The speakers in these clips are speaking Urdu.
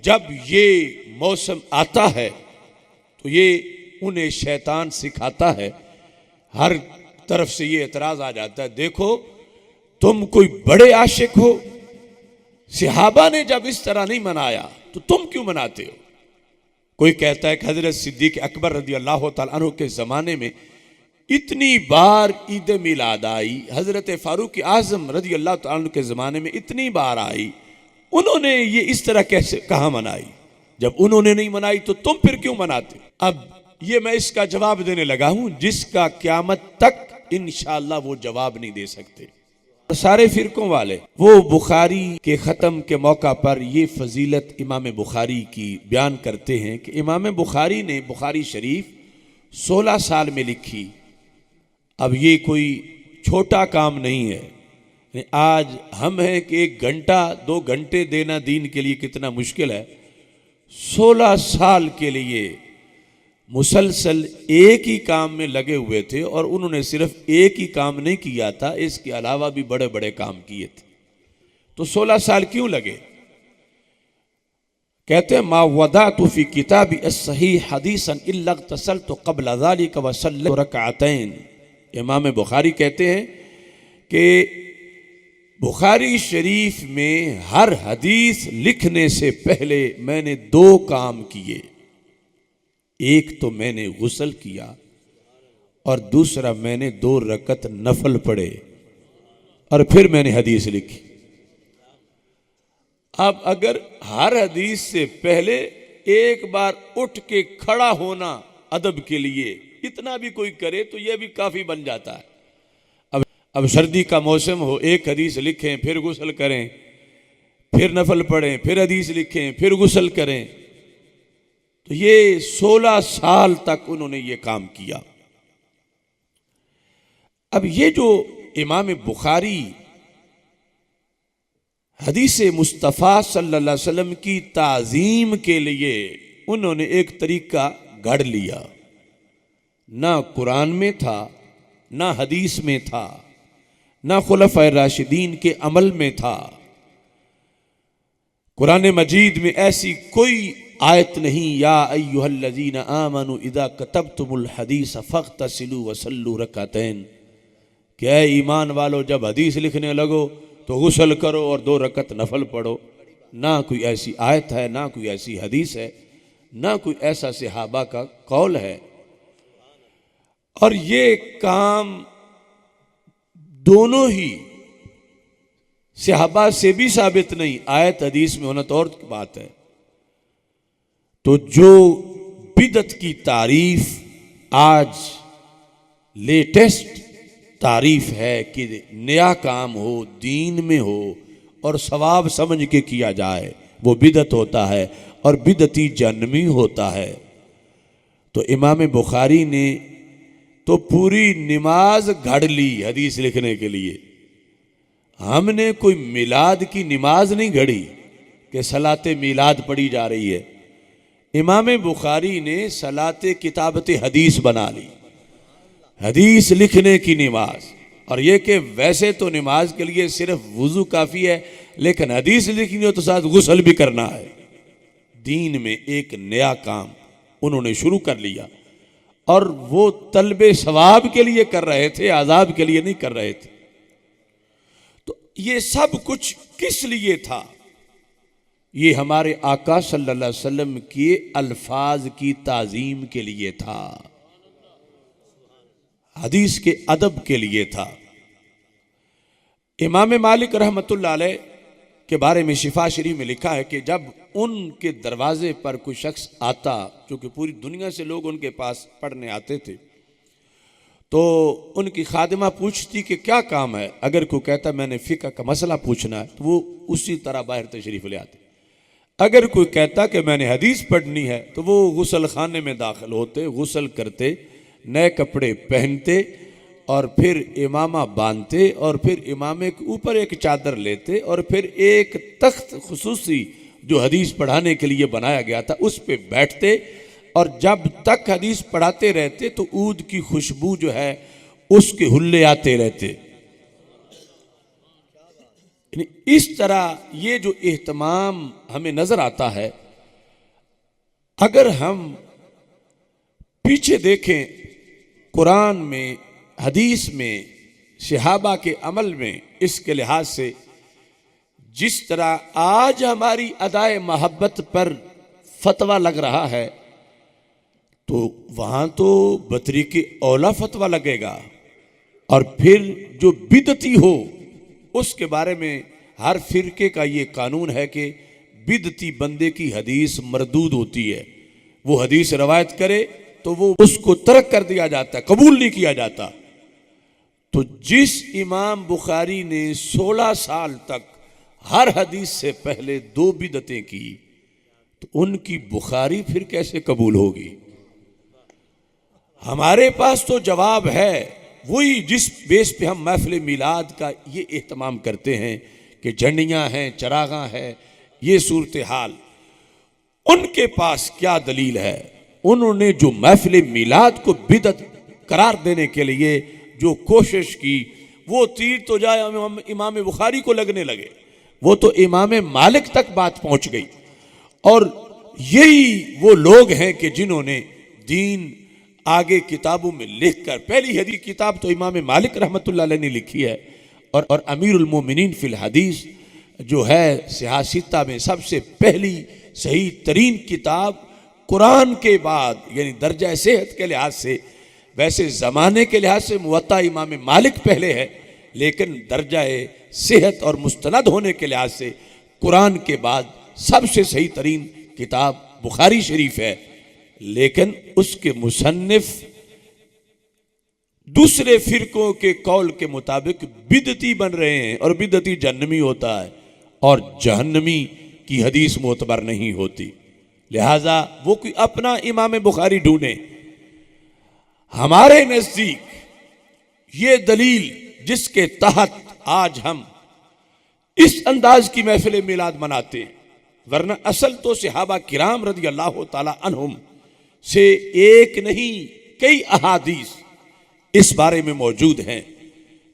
جب یہ موسم آتا ہے تو یہ انہیں شیطان سکھاتا ہے، ہر طرف سے یہ اعتراض آ جاتا ہے، دیکھو تم کوئی بڑے عاشق ہو، صحابہ نے جب اس طرح نہیں منایا تو تم کیوں مناتے ہو؟ کوئی کہتا ہے کہ حضرت صدیق اکبر رضی اللہ تعالیٰ عنہ کے زمانے میں اتنی بار عید میلاد آئی، حضرت فاروق اعظم رضی اللہ تعالیٰ عنہ کے زمانے میں اتنی بار آئی، انہوں نے یہ اس طرح کیسے کہاں منائی؟ جب انہوں نے نہیں منائی تو تم پھر کیوں مناتے؟ اب یہ میں اس کا جواب دینے لگا ہوں جس کا قیامت تک انشاءاللہ وہ جواب نہیں دے سکتے۔ سارے فرقوں والے وہ بخاری کے ختم کے موقع پر یہ فضیلت امام بخاری کی بیان کرتے ہیں کہ امام بخاری نے بخاری شریف 16 سال میں لکھی۔ اب یہ کوئی چھوٹا کام نہیں ہے، آج ہم ہیں کہ 1 گھنٹہ 2 گھنٹے دینا دین کے لیے کتنا مشکل ہے، 16 سال کے لیے مسلسل ایک ہی کام میں لگے ہوئے تھے، اور انہوں نے صرف ایک ہی کام نہیں کیا تھا، اس کے علاوہ بھی بڑے بڑے کام کیے تھے۔ تو 16 سال کیوں لگے؟ کہتے ہیں ما وضعت فی کتاب الصحیح حدیثا الا اغتسلت قبل ذلك وصليت رکعتین۔ امام بخاری کہتے ہیں کہ بخاری شریف میں ہر حدیث لکھنے سے پہلے میں نے 2 کام کیے، ایک تو میں نے غسل کیا اور دوسرا میں نے 2 رکعت نفل پڑھے، اور پھر میں نے حدیث لکھی۔ اب اگر ہر حدیث سے پہلے ایک بار اٹھ کے کھڑا ہونا ادب کے لیے اتنا بھی کوئی کرے تو یہ بھی کافی بن جاتا ہے۔ اب سردی کا موسم ہو، ایک حدیث لکھیں پھر غسل کریں، پھر نفل پڑھیں، پھر حدیث لکھیں، پھر غسل کریں، تو یہ 16 سال تک انہوں نے یہ کام کیا۔ اب یہ جو امام بخاری حدیث مصطفیٰ صلی اللہ علیہ وسلم کی تعظیم کے لیے انہوں نے ایک طریقہ گھڑ لیا، نہ قرآن میں تھا، نہ حدیث میں تھا، نہ خلفائے راشدین کے عمل میں تھا۔ قرآن مجید میں ایسی کوئی آیت نہیں، یا ایھا الذین آمنوا اذا کتبتم الحدیث فاغتسلوا وصلوا رکعتین، کہ اے ایمان والو جب حدیث لکھنے لگو تو غسل کرو اور 2 رکعت نفل پڑھو۔ نہ کوئی ایسی آیت ہے، نہ کوئی ایسی حدیث ہے، نہ کوئی ایسا صحابہ کا قول ہے۔ اور یہ کام دونوں ہی صحابہ سے بھی ثابت نہیں، آیت حدیث میں ہونا تو اور بات ہے۔ تو جو بدعت کی تعریف آج لیٹسٹ تعریف ہے کہ نیا کام ہو، دین میں ہو اور ثواب سمجھ کے کیا جائے، وہ بدعت ہوتا ہے اور بدعتی جہنمی ہوتا ہے۔ تو امام بخاری نے تو پوری نماز گھڑ لی حدیث لکھنے کے لیے۔ ہم نے کوئی میلاد کی نماز نہیں گھڑی کہ صلاۃ میلاد پڑھی جا رہی ہے، امام بخاری نے صلاۃ کتابت حدیث بنا لی، حدیث لکھنے کی نماز۔ اور یہ کہ ویسے تو نماز کے لیے صرف وضو کافی ہے، لیکن حدیث لکھنی ہو تو ساتھ غسل بھی کرنا ہے۔ دین میں ایک نیا کام انہوں نے شروع کر لیا، اور وہ طلب ثواب کے لیے کر رہے تھے، عذاب کے لیے نہیں کر رہے تھے۔ تو یہ سب کچھ کس لیے تھا؟ یہ ہمارے آقا صلی اللہ علیہ وسلم کے الفاظ کی تعظیم کے لیے تھا، حدیث کے ادب کے لیے تھا۔ امام مالک رحمۃ اللہ علیہ کے بارے میں شفا شریف میں لکھا ہے کہ جب ان کے دروازے پر کوئی شخص آتا، چونکہ پوری دنیا سے لوگ ان کے پاس پڑھنے آتے تھے، تو ان کی خادمہ پوچھتی کہ کیا کام ہے؟ اگر کوئی کہتا میں نے فقہ کا مسئلہ پوچھنا ہے تو وہ اسی طرح باہر تشریف لے آتے۔ اگر کوئی کہتا کہ میں نے حدیث پڑھنی ہے تو وہ غسل خانے میں داخل ہوتے، غسل کرتے، نئے کپڑے پہنتے، اور پھر امامہ باندھتے، اور پھر امامے کے اوپر ایک چادر لیتے، اور پھر ایک تخت خصوصی جو حدیث پڑھانے کے لیے بنایا گیا تھا اس پہ بیٹھتے، اور جب تک حدیث پڑھاتے رہتے تو عود کی خوشبو جو ہے اس کے حلے آتے رہتے۔ یعنی اس طرح یہ جو اہتمام ہمیں نظر آتا ہے اگر ہم پیچھے دیکھیں قرآن میں، حدیث میں، صحابہ کے عمل میں، اس کے لحاظ سے جس طرح آج ہماری ادائے محبت پر فتویٰ لگ رہا ہے تو وہاں تو بطری کے اولا فتویٰ لگے گا، اور پھر جو بدعتی ہو اس کے بارے میں ہر فرقے کا یہ قانون ہے کہ بدعتی بندے کی حدیث مردود ہوتی ہے، وہ حدیث روایت کرے تو وہ اس کو ترک کر دیا جاتا ہے، قبول نہیں کیا جاتا۔ تو جس امام بخاری نے 16 سال تک ہر حدیث سے پہلے 2 بدعتیں کی تو ان کی بخاری پھر کیسے قبول ہوگی؟ ہمارے پاس تو جواب ہے وہی جس بیس پہ ہم محفل میلاد کا یہ اہتمام کرتے ہیں کہ جھنڈیاں ہیں، چراغاں ہیں، یہ صورتحال۔ ان کے پاس کیا دلیل ہے؟ انہوں نے جو محفل میلاد کو بدعت قرار دینے کے لیے جو کوشش کی، وہ تیر تو جائے امام بخاری کو لگنے لگے، وہ تو امام مالک تک بات پہنچ گئی۔ اور یہی وہ لوگ ہیں کہ جنہوں نے دین آگے کتابوں میں لکھ کر، پہلی حدیث کتاب تو امام مالک رحمۃ اللہ علیہ نے لکھی ہے، اور امیر المومنین فی الحدیث جو ہے سیاستہ میں سب سے پہلی صحیح ترین کتاب قرآن کے بعد، یعنی درجہ صحت کے لحاظ سے، ویسے زمانے کے لحاظ سے موطا امام مالک پہلے ہے، لیکن درجہ صحت اور مستند ہونے کے لحاظ سے قرآن کے بعد سب سے صحیح ترین کتاب بخاری شریف ہے۔ لیکن اس کے مصنف دوسرے فرقوں کے قول کے مطابق بدعتی بن رہے ہیں، اور بدعتی جہنمی ہوتا ہے، اور جہنمی کی حدیث معتبر نہیں ہوتی، لہذا وہ کوئی اپنا امام بخاری ڈھونڈیں۔ ہمارے نزدیک یہ دلیل جس کے تحت آج ہم اس انداز کی محفل میلاد مناتے ہیں، ورنہ اصل تو صحابہ کرام رضی اللہ تعالی عنہم سے ایک نہیں کئی احادیث اس بارے میں موجود ہیں،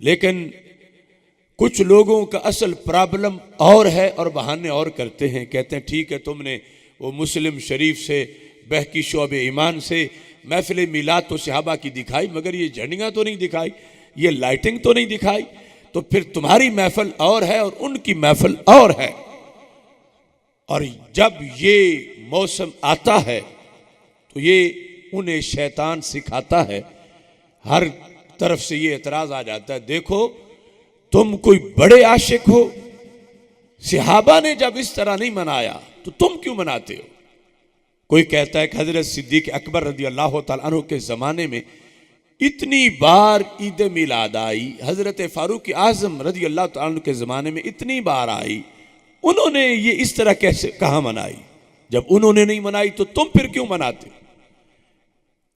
لیکن کچھ لوگوں کا اصل پرابلم اور ہے اور بہانے اور کرتے ہیں، کہتے ہیں ٹھیک ہے تم نے وہ مسلم شریف سے، بہکی شعب ایمان سے محفل میلاد تو صحابہ کی دکھائی، مگر یہ جھنڈیاں تو نہیں دکھائی، یہ لائٹنگ تو نہیں دکھائی، تو پھر تمہاری محفل اور ہے اور ان کی محفل اور ہے۔ اور جب یہ موسم آتا ہے تو یہ انہیں شیطان سکھاتا ہے، ہر طرف سے یہ اعتراض آ جاتا ہے، دیکھو تم کوئی بڑے عاشق ہو، صحابہ نے جب اس طرح نہیں منایا تو تم کیوں مناتے ہو؟ کوئی کہتا ہے کہ حضرت صدیق اکبر رضی اللہ تعالیٰ عنہ کے زمانے میں اتنی بار عید میلاد آئی، حضرت فاروق اعظم رضی اللہ تعالیٰ عنہ کے زمانے میں اتنی بار آئی، انہوں نے یہ اس طرح کیسے کہاں منائی؟ جب انہوں نے نہیں منائی تو تم پھر کیوں مناتے؟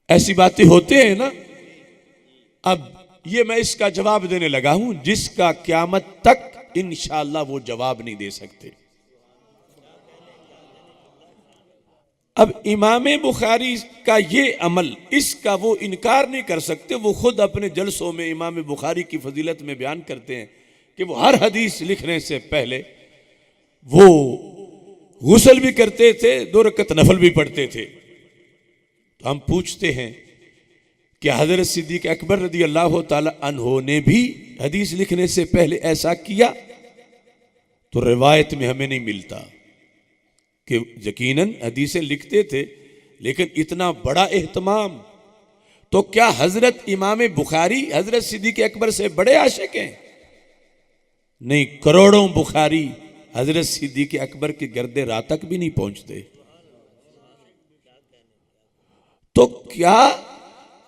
ایسی باتیں ہوتے ہیں نا۔ اب یہ میں اس کا جواب دینے لگا ہوں جس کا قیامت تک انشاءاللہ وہ جواب نہیں دے سکتے۔ اب امام بخاری کا یہ عمل، اس کا وہ انکار نہیں کر سکتے، وہ خود اپنے جلسوں میں امام بخاری کی فضیلت میں بیان کرتے ہیں کہ وہ ہر حدیث لکھنے سے پہلے وہ غسل بھی کرتے تھے، 2 رکعت نفل بھی پڑھتے تھے۔ تو ہم پوچھتے ہیں کہ حضرت صدیق اکبر رضی اللہ تعالی عنہ نے بھی حدیث لکھنے سے پہلے ایسا کیا؟ تو روایت میں ہمیں نہیں ملتا کہ یقیناً حدیثیں لکھتے تھے، لیکن اتنا بڑا اہتمام، تو کیا حضرت امام بخاری حضرت صدیق اکبر سے بڑے عاشق ہیں؟ نہیں، کروڑوں بخاری حضرت صدیق اکبر کے گرد راہ تک بھی نہیں پہنچتے۔ تو کیا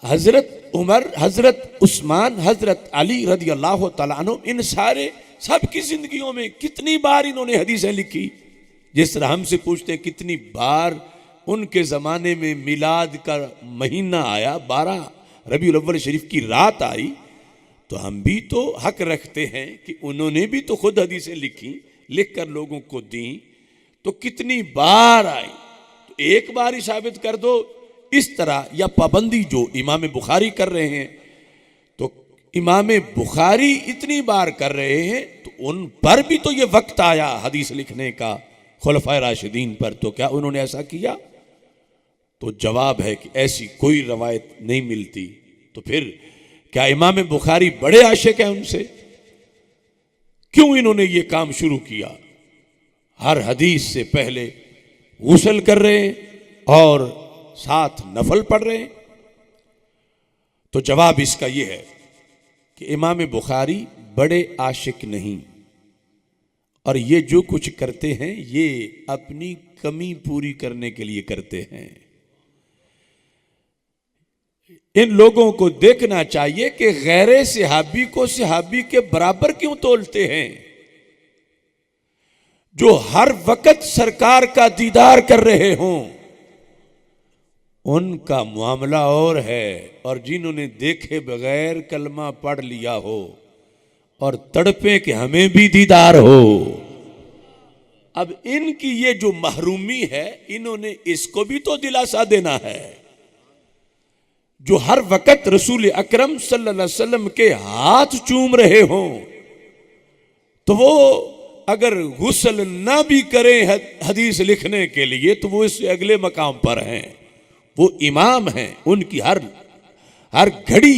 حضرت عمر، حضرت عثمان، حضرت علی رضی اللہ تعالیٰ عنہ، ان سارے سب کی زندگیوں میں کتنی بار انہوں نے حدیثیں لکھی؟ جس طرح ہم سے پوچھتے ہیں کتنی بار ان کے زمانے میں میلاد کا مہینہ آیا، 12 ربیع الاول شریف کی رات آئی، تو ہم بھی تو حق رکھتے ہیں کہ انہوں نے بھی تو خود حدیثیں لکھی، لکھ کر لوگوں کو دیں، تو کتنی بار آئی؟ تو ایک بار ہی ثابت کر دو اس طرح، یا پابندی جو امام بخاری کر رہے ہیں، تو امام بخاری اتنی بار کر رہے ہیں تو ان پر بھی تو یہ وقت آیا حدیث لکھنے کا، خلفائے راشدین پر، تو کیا انہوں نے ایسا کیا؟ تو جواب ہے کہ ایسی کوئی روایت نہیں ملتی. تو پھر کیا امام بخاری بڑے عاشق ہیں ان سے؟ کیوں انہوں نے یہ کام شروع کیا؟ ہر حدیث سے پہلے غسل کر رہے ہیں اور ساتھ نفل پڑھ رہے ہیں. تو جواب اس کا یہ ہے کہ امام بخاری بڑے عاشق نہیں، اور یہ جو کچھ کرتے ہیں یہ اپنی کمی پوری کرنے کے لیے کرتے ہیں. ان لوگوں کو دیکھنا چاہیے کہ غیر صحابی کو صحابی کے برابر کیوں تولتے ہیں. جو ہر وقت سرکار کا دیدار کر رہے ہوں ان کا معاملہ اور ہے، اور جنہوں نے دیکھے بغیر کلمہ پڑھ لیا ہو اور تڑپے کہ ہمیں بھی دیدار ہو. اب ان کی یہ جو محرومی ہے انہوں نے اس کو بھی تو دلاسا دینا ہے. جو ہر وقت رسول اکرم صلی اللہ علیہ وسلم کے ہاتھ چوم رہے ہوں تو وہ اگر غسل نہ بھی کریں حدیث لکھنے کے لیے تو وہ اس سے اگلے مقام پر ہیں. وہ امام ہیں، ان کی ہر گھڑی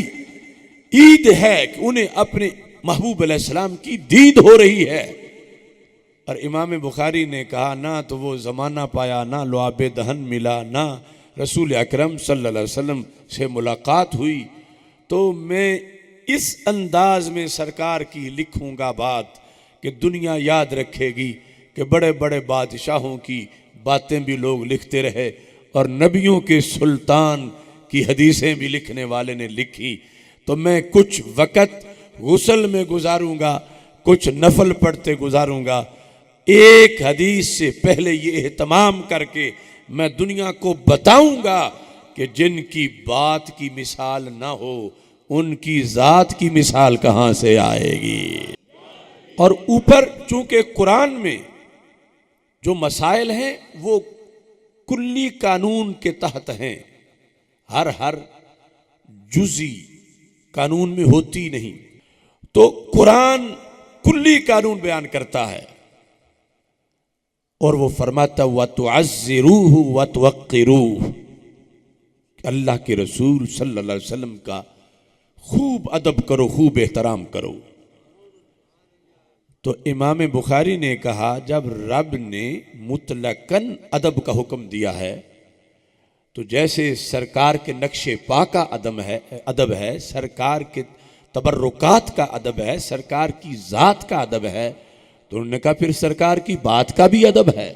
عید ہے کہ انہیں اپنے محبوب علیہ السلام کی دید ہو رہی ہے. اور امام بخاری نے کہا نہ تو وہ زمانہ پایا، نہ لعاب دہن ملا، نہ رسول اکرم صلی اللہ علیہ وسلم سے ملاقات ہوئی، تو میں اس انداز میں سرکار کی لکھوں گا بات کہ دنیا یاد رکھے گی کہ بڑے بڑے بادشاہوں کی باتیں بھی لوگ لکھتے رہے اور نبیوں کے سلطان کی حدیثیں بھی لکھنے والے نے لکھی. تو میں کچھ وقت غسل میں گزاروں گا، کچھ نفل پڑھتے گزاروں گا. ایک حدیث سے پہلے یہ اہتمام کر کے میں دنیا کو بتاؤں گا کہ جن کی بات کی مثال نہ ہو ان کی ذات کی مثال کہاں سے آئے گی. اور اوپر چونکہ قرآن میں جو مسائل ہیں وہ کلی قانون کے تحت ہیں، ہر جزئی قانون میں ہوتی نہیں، تو قرآن کلی قانون بیان کرتا ہے اور وہ فرماتا وَتُعَزِّرُوهُ وَتُوَقِّرُوهُ، اللہ کے رسول صلی اللہ علیہ وسلم کا خوب ادب کرو، خوب احترام کرو. تو امام بخاری نے کہا جب رب نے مطلقاً ادب کا حکم دیا ہے تو جیسے سرکار کے نقش پا کا ادب ہے، سرکار کے تبرکات کا ادب ہے، سرکار کی ذات کا ادب ہے، تو انہوں نے کہا پھر سرکار کی بات کا بھی ادب ہے.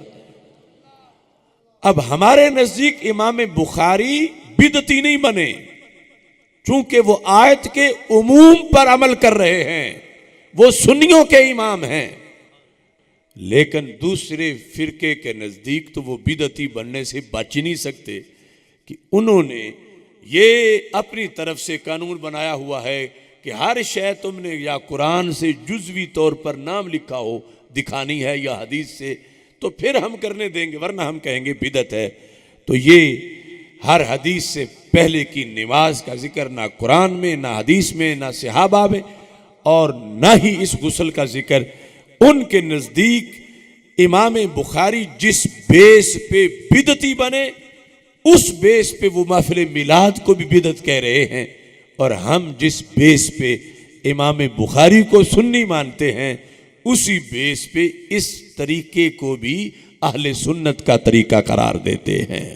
اب ہمارے نزدیک امام بخاری بدعتی نہیں بنے، چونکہ وہ آیت کے عموم پر عمل کر رہے ہیں، وہ سنیوں کے امام ہیں. لیکن دوسرے فرقے کے نزدیک تو وہ بدعتی بننے سے بچ نہیں سکتے کہ انہوں نے یہ اپنی طرف سے قانون بنایا ہوا ہے کہ ہر شے تم نے یا قرآن سے جزوی طور پر نام لکھا ہو دکھانی ہے یا حدیث سے تو پھر ہم کرنے دیں گے، ورنہ ہم کہیں گے بدعت ہے. تو یہ ہر حدیث سے پہلے کی نماز کا ذکر نہ قرآن میں، نہ حدیث میں، نہ صحابہ میں، اور نہ ہی اس غسل کا ذکر. ان کے نزدیک امام بخاری جس بیس پہ بدعتی بنے اس بیس پہ وہ محفل میلاد کو بھی بدعت کہہ رہے ہیں، اور ہم جس بیس پہ امام بخاری کو سنی مانتے ہیں اسی بیس پہ اس طریقے کو بھی اہل سنت کا طریقہ قرار دیتے ہیں.